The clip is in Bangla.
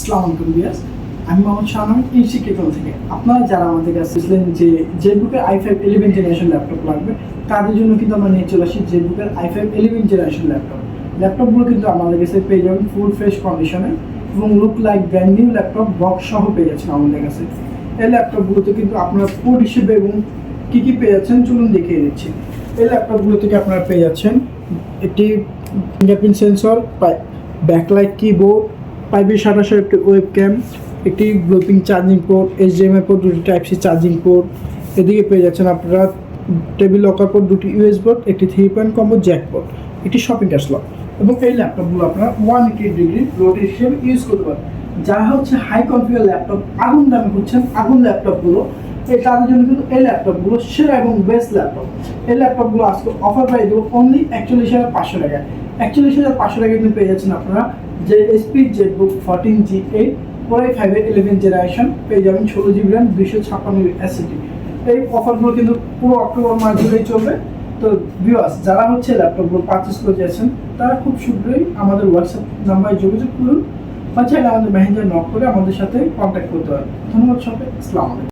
আসসালামু আলাইকুম ভিউয়ার্স, আমি মোহাম্মদ শাহান ইনস্টিটিউট থেকে। আপনারা যারা আমাদের কাছে ছিলেন যে জেটবুকের i5 11 জেনারেশন ল্যাপটপ লাগবে, তাদের জন্য কিন্তু আমরা নিয়ে চলে আসি জেটবুকের i5 11 জেনারেশন ল্যাপটপগুলো কিন্তু আমাদের কাছে পেয়ে যাবেন ফুল ফ্রেশ কন্ডিশনে এবং look like brand new laptop box সহ পেয়ে যাচ্ছেন আমাদের কাছে। এই ল্যাপটপগুলোতে কিন্তু আপনারা পোর্ট হিসেবে এবং কী কী পেয়ে যাচ্ছেন চলুন দেখিয়ে দিচ্ছি। এই ল্যাপটপগুলো থেকে আপনারা পেয়ে যাচ্ছেন একটি ফিঙ্গারপ্রিন্ট সেন্সর, ব্যাকলাইট কিবোর্ড, 5/27 একটি ওয়েব ক্যাম, একটি ব্লুপিং চার্জিং পোর্ট, HDMI পোর্ট, দুটি টাইপ সি চার্জিং পোর্ট। এদিকে পেয়ে যাচ্ছেন আপনারা টেবিল লকার পোর্ট, দুটি ইউএস পোর্ট, একটি 3 পয়েন্ট কম্বো জ্যাক পোর্ট, একটি শপিং ক্যাসলক। এবং এই ল্যাপটপগুলো আপনারা 180 ডিগ্রি রোটেট হিসেবে ইউজ করতে পারেন। যারা হচ্ছে হাই কনফিগার ল্যাপটপ আগুন দামে খুঁজছেন, আগুন ল্যাপটপগুলো তাদের জন্য কিন্তু এই ল্যাপটপগুলো সেরা এবং বেস্ট ল্যাপটপ। এই ল্যাপটপগুলো আজকে অফার প্রাইস দেবো অনলি 41,500 টাকায়। 41,500 টাকায় কিন্তু পেয়ে যাচ্ছেন আপনারা যে HP Jetbook 14G8 Core i5 11 generation পেয়ে যাবেন, 16GB RAM, 256GB SSD। এই অফারগুলো কিন্তু পুরো অক্টোবর মাস জুড়েই চলবে। তো ভিউয়ার্স, যারা হচ্ছে ল্যাপটপগুলো পারচেস করে যাচ্ছেন তারা খুব শীঘ্রই আমাদের হোয়াটসঅ্যাপ নাম্বারে যোগাযোগ করুন বা চাইলে আমাদের ম্যানেজার নক করে আমাদের সাথে কন্ট্যাক্ট করতে পারেন। ধন্যবাদ সবাই, আসসালামু আলাইকুম।